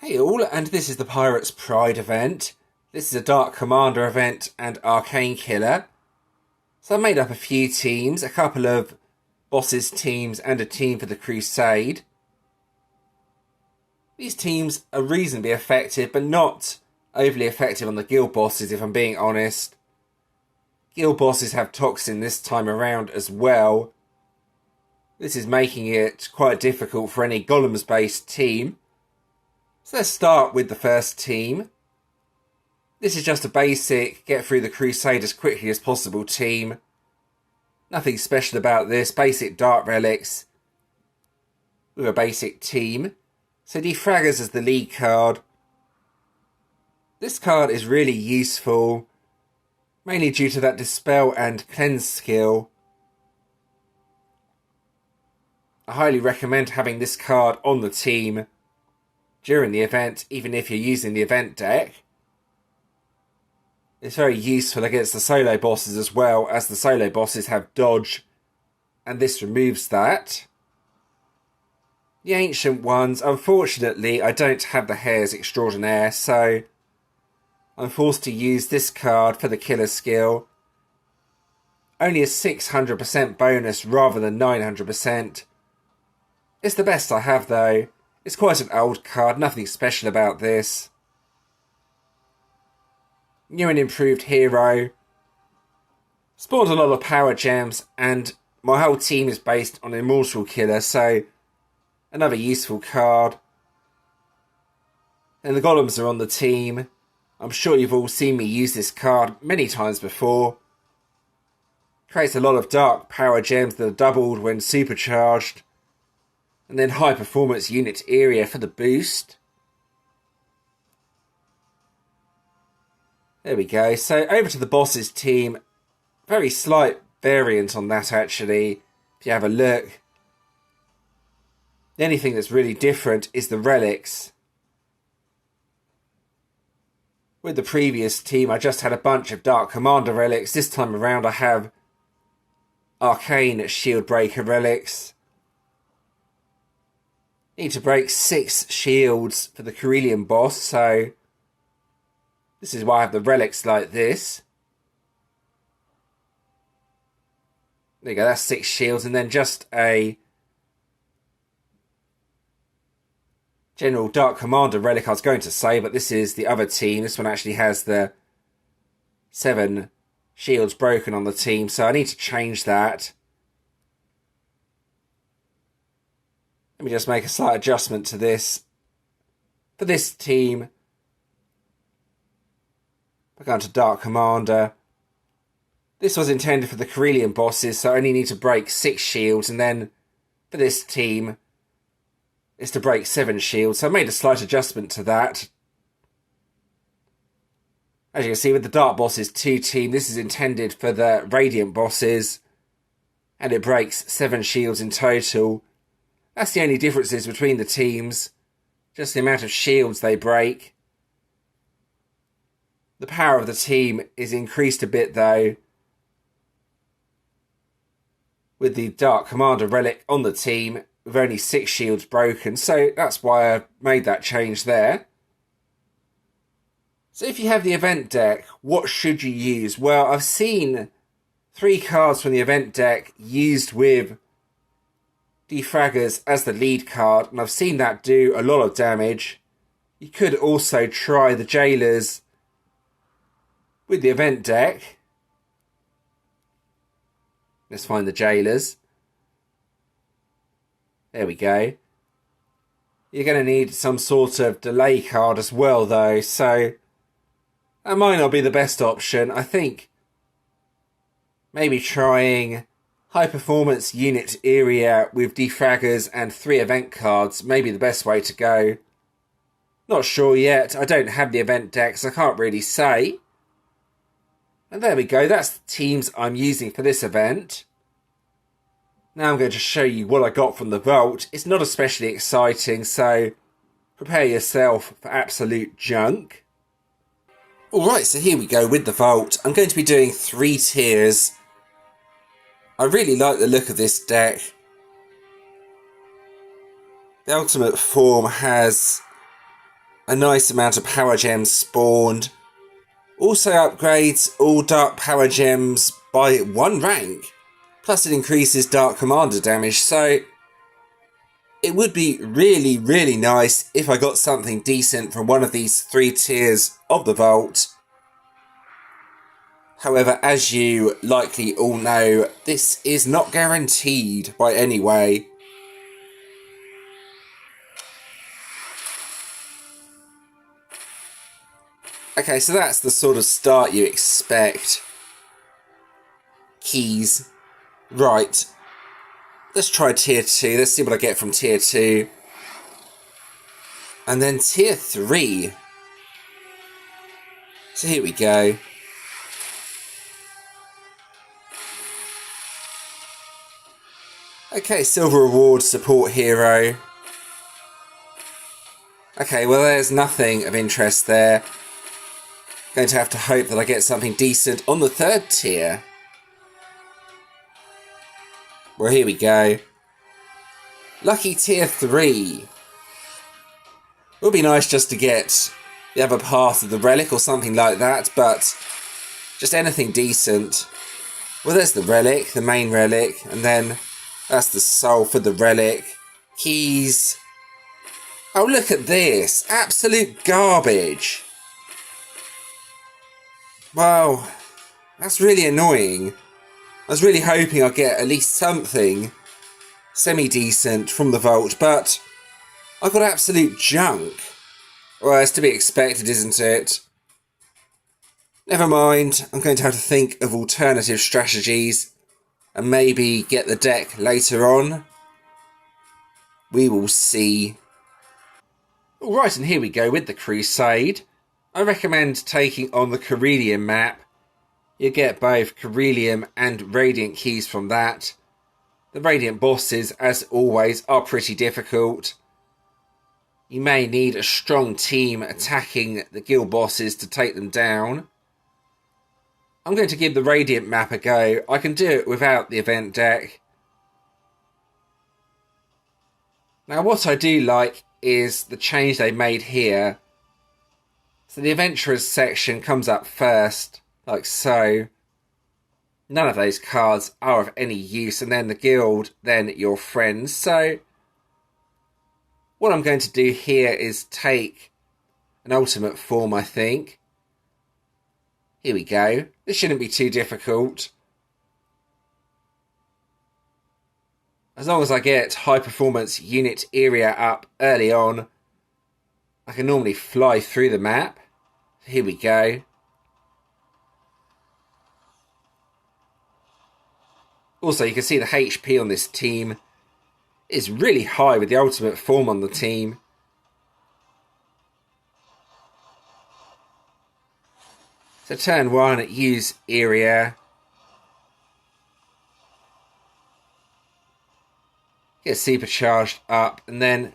Hey all, and this is the Pirates Pride event. This is a Dark Commander event and Arcane Killer. So I made up a few teams, a couple of bosses teams and a team for the Crusade. These teams are reasonably effective, but not overly effective on the guild bosses if I'm being honest. Guild bosses have Toxin this time around as well. This is making it quite difficult for any golems based team. So let's start with the first team. This is just a basic get through the Crusade as quickly as possible team. Nothing special about this, basic Dark Relics with a basic team. So Defraggers is the lead card. This card is really useful, mainly due to that Dispel and Cleanse skill. I highly recommend having this card on the team during the event, even if you're using the event deck. It's very useful against the solo bosses as well, as the solo bosses have dodge, and this removes that. The ancient ones, unfortunately, I don't have the Hairs Extraordinaire, so I'm forced to use this card for the killer skill. Only a 600% bonus rather than 900%. It's the best I have though. It's quite an old card, nothing special about this. New and improved hero. Spawned a lot of power gems, and my whole team is based on Immortal Killer, so another useful card. And the golems are on the team. I'm sure you've all seen me use this card many times before. Creates a lot of dark power gems that are doubled when supercharged. And then high performance unit area for the boost. There we go. So over to the boss's team. Very slight variant on that actually. If you have a look. The only thing that's really different is the relics. With the previous team I just had a bunch of Dark Commander relics. This time around I have Arcane Shield Breaker relics. Need to break 6 shields for the Carillion boss, so this is why I have the relics like this. There you go, that's 6 shields, and then just a general Dark Commander relic I was going to say, but this is the other team. This one actually has the 7 shields broken on the team, so I need to change that. Let me just make a slight adjustment to this. For this team, we're going to Dark Commander. This was intended for the Carillion bosses, so I only need to break 6 shields, and then for this team, it's to break 7 shields. So I made a slight adjustment to that. As you can see, with the Dark Bosses 2 team, this is intended for the Radiant bosses, and it breaks 7 shields in total. That's the only differences between the teams. Just the amount of shields they break. The power of the team is increased a bit though, with the Dark Commander relic on the team with only 6 shields broken. So that's why I made that change there. So if you have the event deck, what should you use? Well, I've seen 3 cards from the event deck used with Defraggers as the lead card, and I've seen that do a lot of damage. You could also try the Jailers with the event deck. Let's find the Jailers. There we go. You're going to need some sort of delay card as well though, so that might not be the best option. I think maybe trying high performance unit area with Defraggers and 3 event cards may be the best way to go. Not sure yet. I don't have the event deck, so I can't really say. And there we go. That's the teams I'm using for this event. Now I'm going to show you what I got from the vault. It's not especially exciting, so prepare yourself for absolute junk. Alright, so here we go with the vault. I'm going to be doing 3 tiers. I really like the look of this deck. The ultimate form has a nice amount of power gems spawned. Also upgrades all dark power gems by 1 rank. Plus it increases dark commander damage, so it would be really, really nice if I got something decent from one of these 3 tiers of the vault. However, as you likely all know, this is not guaranteed by any way. Okay, so that's the sort of start you expect. Keys. Right. Let's try tier 2. Let's see what I get from tier 2. And then tier 3. So here we go. Okay, silver reward support hero. Okay, well there's nothing of interest there. Going to have to hope that I get something decent on the 3rd tier. Well, here we go. Lucky tier 3. It would be nice just to get the other path of the relic or something like that, but just anything decent. Well, there's the relic, the main relic, and then that's the soul for the relic. Keys. Oh, look at this. Absolute garbage. Wow. That's really annoying. I was really hoping I'd get at least something semi-decent from the vault, but I got absolute junk. Well, it's to be expected, isn't it? Never mind. I'm going to have to think of alternative strategies and maybe get the deck later on. We will see. Alright, and here we go with the Crusade. I recommend taking on the Corellium map. You get both Corellium and Radiant keys from that. The Radiant bosses, as always, are pretty difficult. You may need a strong team attacking the guild bosses to take them down. I'm going to give the Radiant map a go. I can do it without the event deck. Now what I do like is the change they made here. So the Adventurers section comes up first, like so. None of those cards are of any use, and then the guild, then your friends. So what I'm going to do here is take an ultimate form, I think. Here we go. This shouldn't be too difficult. As long as I get high performance unit area up early on, I can normally fly through the map. Here we go. Also, you can see the HP on this team is really high with the ultimate form on the team. So turn 1, use area. Get supercharged up, and then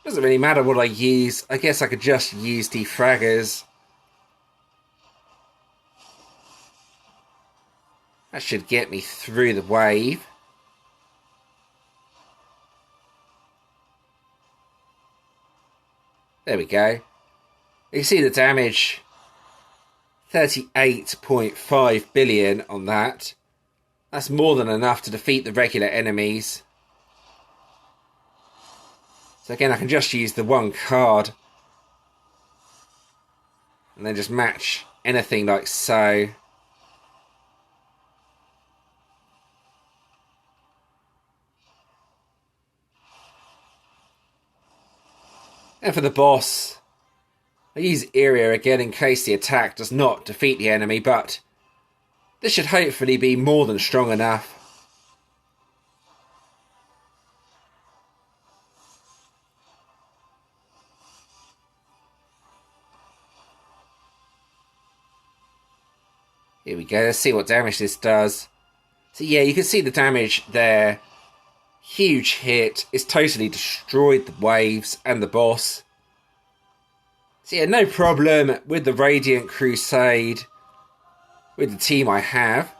doesn't really matter what I use. I guess I could just use Defraggers. That should get me through the wave. There we go. You can see the damage. 38.5 billion on that. That's more than enough to defeat the regular enemies. So again, I can just use the one card. And then just match anything like so. And for the boss, I use area again in case the attack does not defeat the enemy, but this should hopefully be more than strong enough. Here we go, let's see what damage this does. So yeah, you can see the damage there. Huge hit. It's totally destroyed the waves and the boss. So yeah, no problem with the Radiant Crusade with the team I have.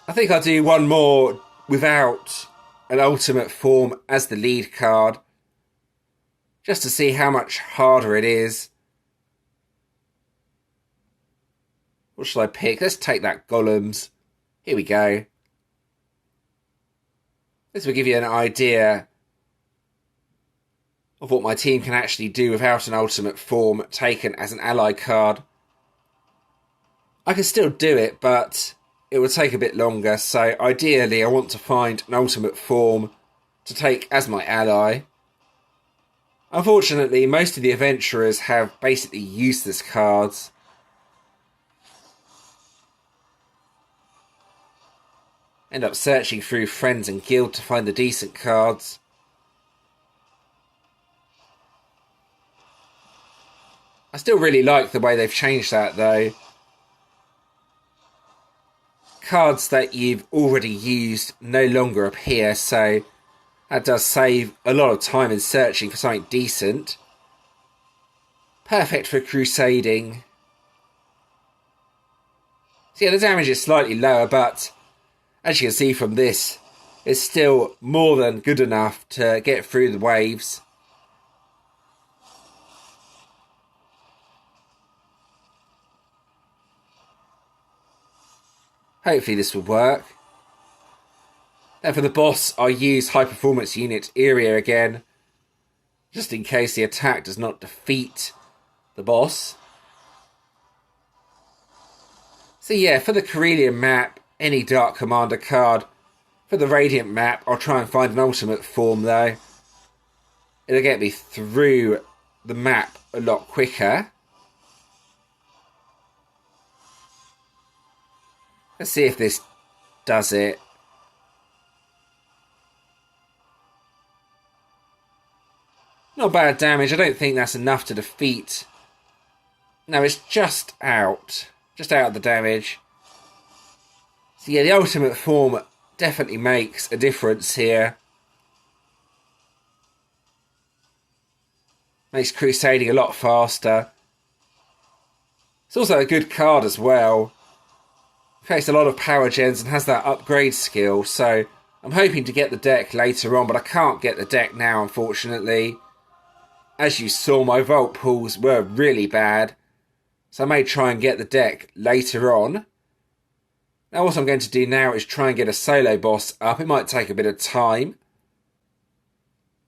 I think I'll do one more without an ultimate form as the lead card. just to see how much harder it is. What should I pick? Let's take that golems. Here we go. This will give you an idea of what my team can actually do without an ultimate form taken as an ally card. I can still do it, but it will take a bit longer, so ideally I want to find an ultimate form to take as my ally. Unfortunately, most of the adventurers have basically useless cards. End up searching through friends and guild to find the decent cards. I still really like the way they've changed that though. Cards that you've already used no longer appear, so that does save a lot of time in searching for something decent. Perfect for crusading. So yeah, the damage is slightly lower, but as you can see from this, it's still more than good enough to get through the waves. Hopefully this will work. And for the boss, I use High Performance Unit area again, just in case the attack does not defeat the boss. So yeah, for the Carillion map, any Dark Commander card. For the Radiant map, I'll try and find an ultimate form though. It'll get me through the map a lot quicker. Let's see if this does it. Not bad damage. I don't think that's enough to defeat. No, it's just out. Just out of the damage. So yeah, the ultimate form definitely makes a difference here. Makes crusading a lot faster. It's also a good card as well. Creates a lot of power gens and has that upgrade skill, so I'm hoping to get the deck later on, but I can't get the deck now, unfortunately. As you saw, my vault pulls were really bad, so I may try and get the deck later on. Now what I'm going to do now is try and get a solo boss up. It might take a bit of time.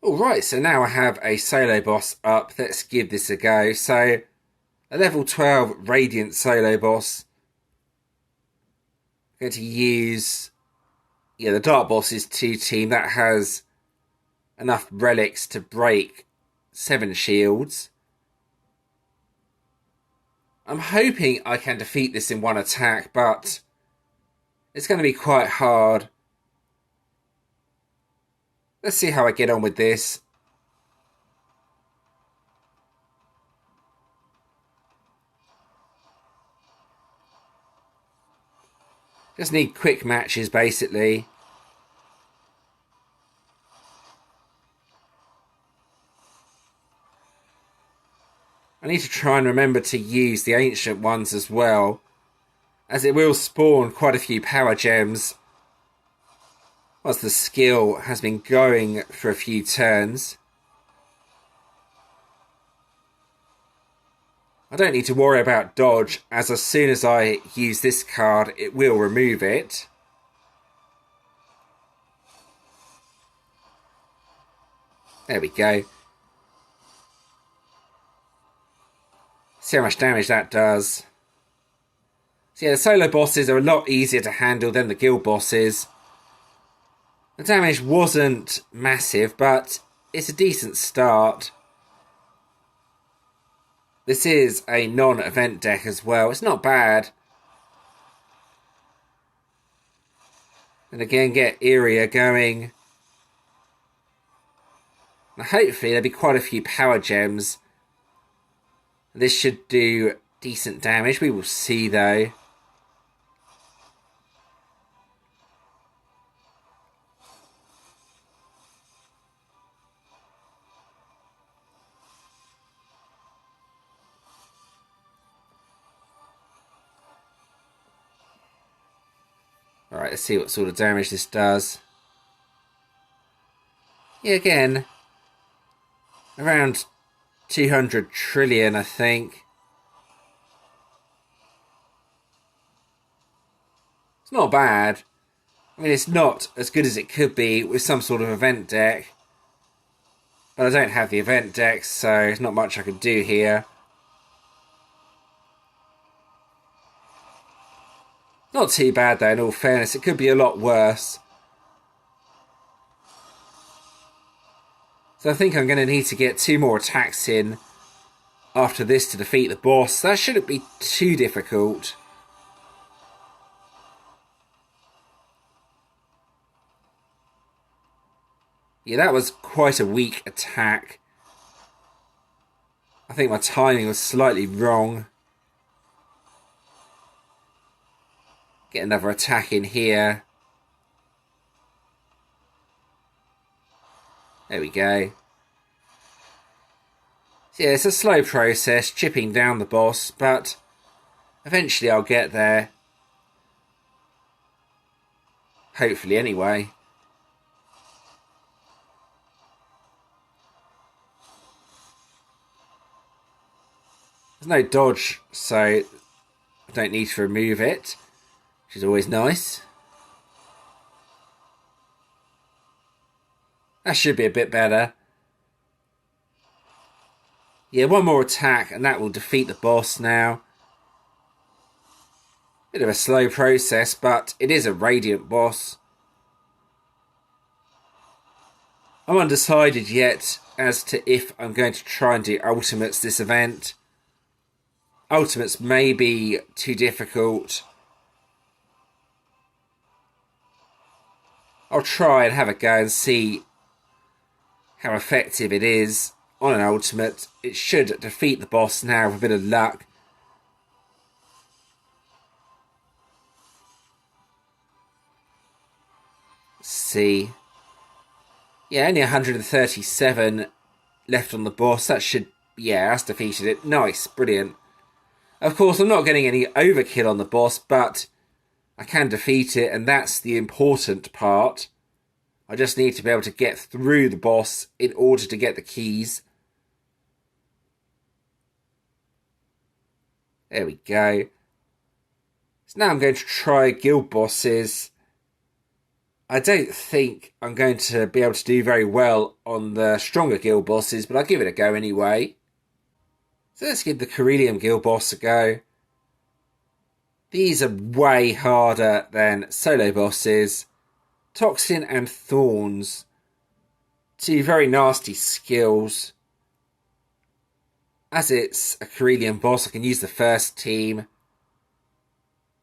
Alright, so now I have a solo boss up. Let's give this a go. So, a level 12 Radiant solo boss. I'm going to use the Dark Boss's 2 team. That has enough relics to break 7 shields. I'm hoping I can defeat this in one attack, but it's going to be quite hard. Let's see how I get on with this. Just need quick matches, basically. I need to try and remember to use the ancient ones as well, as it will spawn quite a few power gems once the skill has been going for a few turns. I don't need to worry about dodge, as soon as I use this card, it will remove it. There we go. See how much damage that does. So yeah, the solo bosses are a lot easier to handle than the guild bosses. The damage wasn't massive, but it's a decent start. This is a non-event deck as well. It's not bad. And again, get area going. Now hopefully there'll be quite a few power gems. This should do decent damage. We will see though. Alright, let's see what sort of damage this does. Yeah, again, Around 200 trillion, I think. It's not bad. I mean, it's not as good as it could be with some sort of event deck. But I don't have the event deck, so there's not much I can do here. Not too bad though, in all fairness. It could be a lot worse. So I think I'm going to need to get 2 more attacks in after this to defeat the boss. That shouldn't be too difficult. Yeah, that was quite a weak attack. I think my timing was slightly wrong. Get another attack in here. There we go. So yeah, it's a slow process, chipping down the boss, but eventually I'll get there. Hopefully, anyway. There's no dodge, so I don't need to remove it, which is always nice. That should be a bit better. Yeah, 1 more attack and that will defeat the boss now. Bit of a slow process, but it is a Radiant boss. I'm undecided yet as to if I'm going to try and do ultimates this event. Ultimates may be too difficult. I'll try and have a go and see how effective it is on an ultimate. It should defeat the boss now with a bit of luck. Let's see. Yeah, only 137 left on the boss. That should, yeah, that's defeated it. Nice, brilliant. Of course, I'm not getting any overkill on the boss, but I can defeat it, and that's the important part. I just need to be able to get through the boss in order to get the keys. There we go. So now I'm going to try guild bosses. I don't think I'm going to be able to do very well on the stronger guild bosses, but I'll give it a go anyway. So let's give the Corellium guild boss a go. These are way harder than solo bosses. Toxin and Thorns. 2 very nasty skills. As it's a Corellium boss, I can use the first team.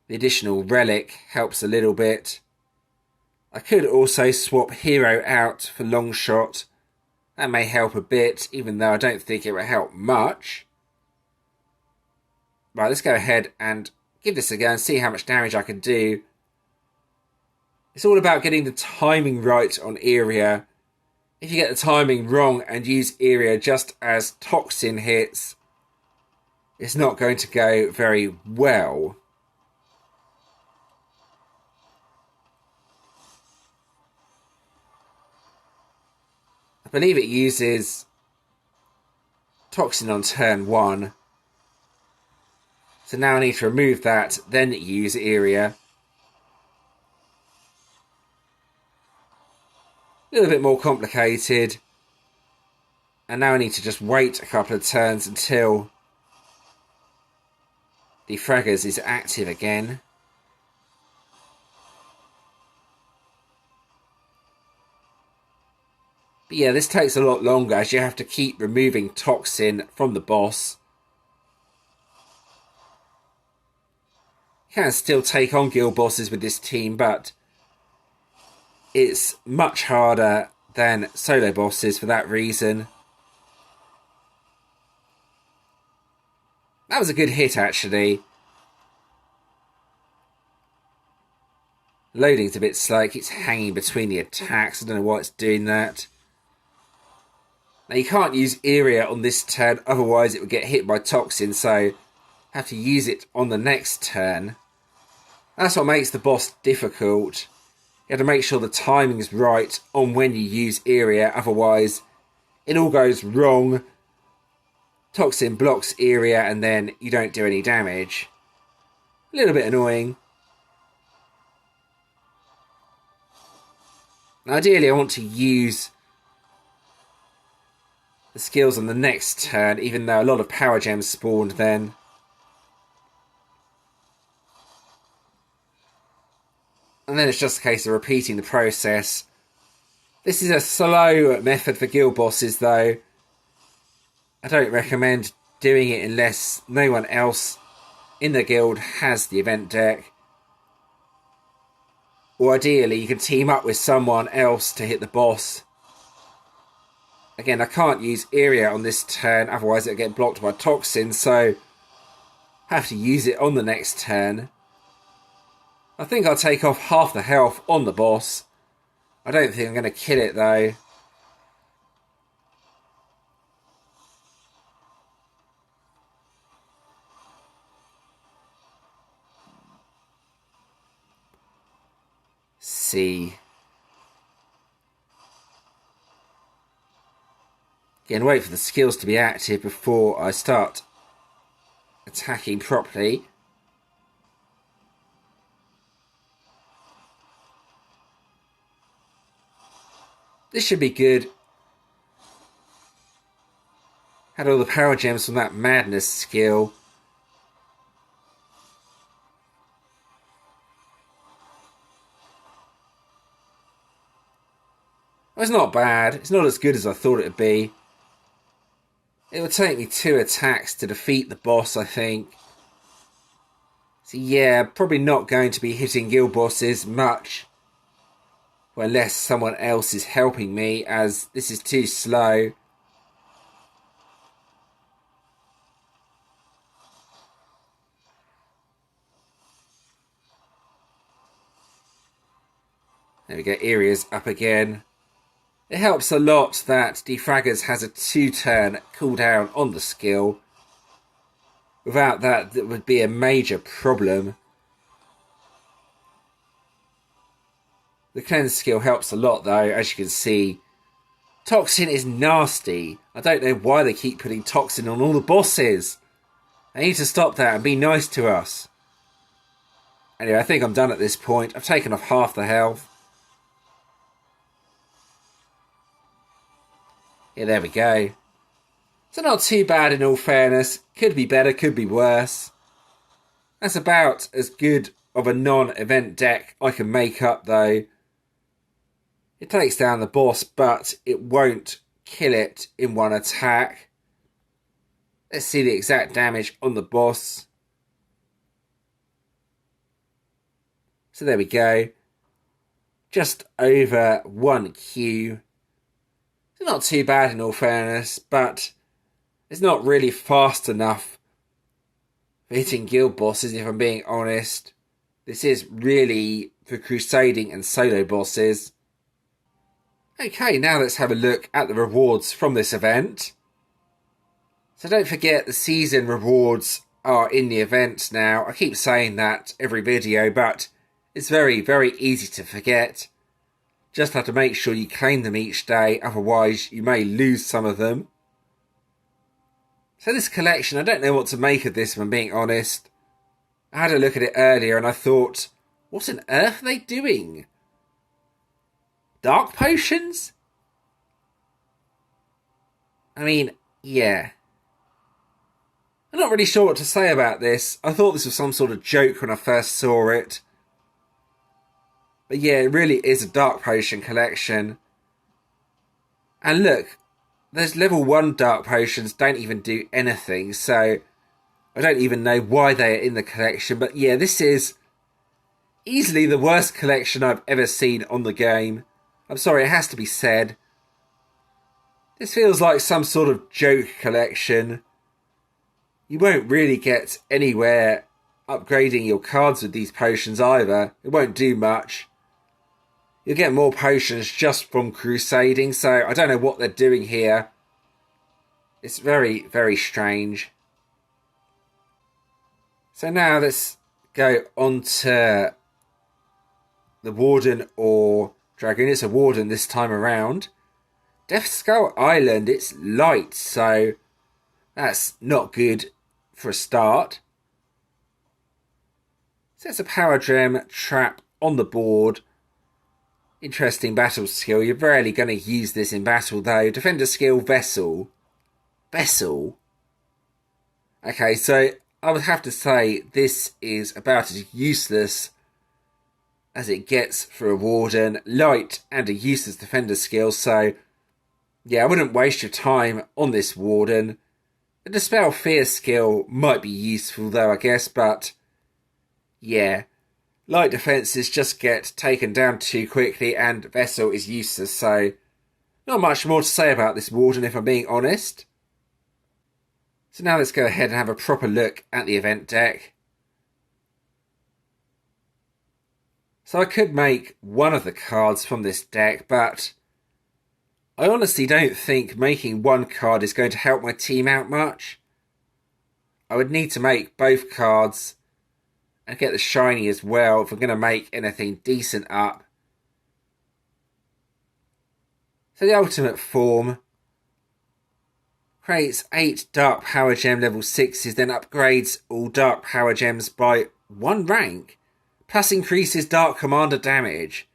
The additional relic helps a little bit. I could also swap Hero out for Longshot. That may help a bit, even though I don't think it will help much. Right, let's go ahead and give this a go and see how much damage I can do. It's all about getting the timing right on area. If you get the timing wrong and use area just as Toxin hits, it's not going to go very well. I believe it uses Toxin on turn 1. So now I need to remove that, then use area. A little bit more complicated. And now I need to just wait a couple of turns until Defraggers is active again. But yeah, this takes a lot longer as you have to keep removing Toxin from the boss. You can still take on guild bosses with this team, but it's much harder than solo bosses for that reason. That was a good hit, actually. Loading's a bit slow. It keeps hanging between the attacks. I don't know why it's doing that. Now, you can't use area on this turn, otherwise it would get hit by Toxin, so have to use it on the next turn. That's what makes the boss difficult. You have to make sure the timing's right on when you use area, otherwise it all goes wrong. Toxin blocks area and then you don't do any damage. A little bit annoying. Ideally, I want to use the skills on the next turn, even though a lot of power gems spawned then. And then it's just a case of repeating the process. This is a slow method for guild bosses, though. I don't recommend doing it unless no one else in the guild has the event deck. Or ideally, you can team up with someone else to hit the boss. Again, I can't use area on this turn, otherwise it'll get blocked by Toxin, so I have to use it on the next turn. I think I'll take off half the health on the boss. I don't think I'm going to kill it, though. See. Again, wait for the skills to be active before I start attacking properly. This should be good. Had all the power gems from that madness skill. Well, it's not bad. It's not as good as I thought it would be. It would take me 2 attacks to defeat the boss, I think. So yeah, probably not going to be hitting guild bosses much. Unless someone else is helping me, as this is too slow. There we go, area's up again. It helps a lot that Defraggers has a 2-turn cooldown on the skill. Without that, that would be a major problem. The cleanse skill helps a lot though, as you can see. Toxin is nasty. I don't know why they keep putting Toxin on all the bosses. They need to stop that and be nice to us. Anyway, I think I'm done at this point. I've taken off half the health. Yeah, there we go. So not too bad in all fairness. Could be better, could be worse. That's about as good of a non-event deck I can make up though. It takes down the boss, but it won't kill it in one attack. Let's see the exact damage on the boss. So there we go. Just over 1 Q. It's not too bad in all fairness, but it's not really fast enough for hitting guild bosses, if I'm being honest. This is really for crusading and solo bosses. Okay, now let's have a look at the rewards from this event. So don't forget the season rewards are in the event now. I keep saying that every video, but it's very, very easy to forget. Just have to make sure you claim them each day, otherwise you may lose some of them. So this collection, I don't know what to make of this if I'm being honest. I had a look at it earlier and I thought, what on earth are they doing? Dark potions? I mean, yeah. I'm not really sure what to say about this. I thought this was some sort of joke when I first saw it. But yeah, it really is a dark potion collection. And look, those level 1 dark potions don't even do anything, so I don't even know why they are in the collection. But yeah, this is easily the worst collection I've ever seen on the game. I'm sorry, it has to be said. This feels like some sort of joke collection. You won't really get anywhere upgrading your cards with these potions either. It won't do much. You'll get more potions just from crusading, so I don't know what they're doing here. It's very, very strange. So now let's go on to the Warden or Dragoon. It's a Warden this time around. Death Skull Island, it's light, so that's not good for a start. Sets a power gem trap on the board. Interesting battle skill. You're rarely going to use this in battle though. Defender skill, Vessel. Vessel? Okay, so I would have to say this is about as useless as it gets for a Warden. Light and a useless defender skill, so yeah, I wouldn't waste your time on this Warden. The Dispel Fear skill might be useful though, I guess, but yeah. Light defences just get taken down too quickly and Vessel is useless, so not much more to say about this Warden if I'm being honest. So now let's go ahead and have a proper look at the event deck. So I could make one of the cards from this deck, but I honestly don't think making one card is going to help my team out much. I would need to make both cards and get the shiny as well if I'm going to make anything decent up. So the ultimate form creates 8 Dark Power Gem level 6s, then upgrades all Dark Power Gems by 1 rank, plus increases Dark Commander damage.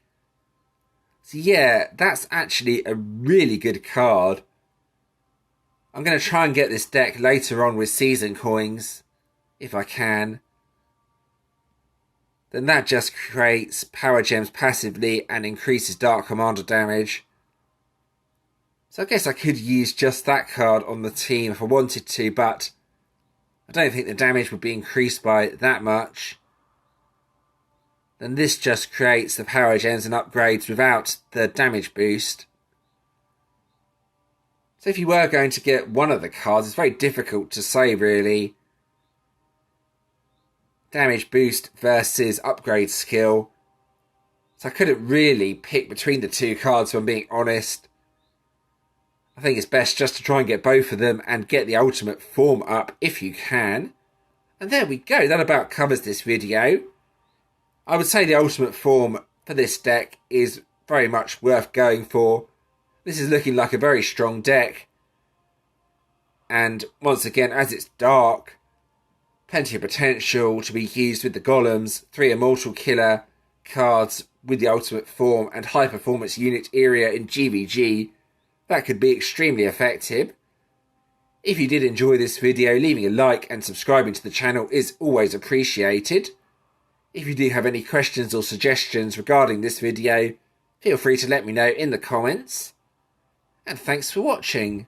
So yeah, that's actually a really good card. I'm going to try and get this deck later on with season coins, if I can. Then that just creates power gems passively and increases Dark Commander damage. So I guess I could use just that card on the team if I wanted to, but I don't think the damage would be increased by that much. Then this just creates the power gems and upgrades without the damage boost. So if you were going to get one of the cards, it's very difficult to say really. Damage boost versus upgrade skill. So I couldn't really pick between the two cards if I'm being honest. I think it's best just to try and get both of them and get the ultimate form up if you can. And there we go, that about covers this video. I would say the ultimate form for this deck is very much worth going for. This is looking like a very strong deck. And once again, as it's dark, plenty of potential to be used with the golems, 3 Immortal Killer cards with the ultimate form and high performance unit area in GVG. That could be extremely effective. If you did enjoy this video, leaving a like and subscribing to the channel is always appreciated. If you do have any questions or suggestions regarding this video, feel free to let me know in the comments. And thanks for watching.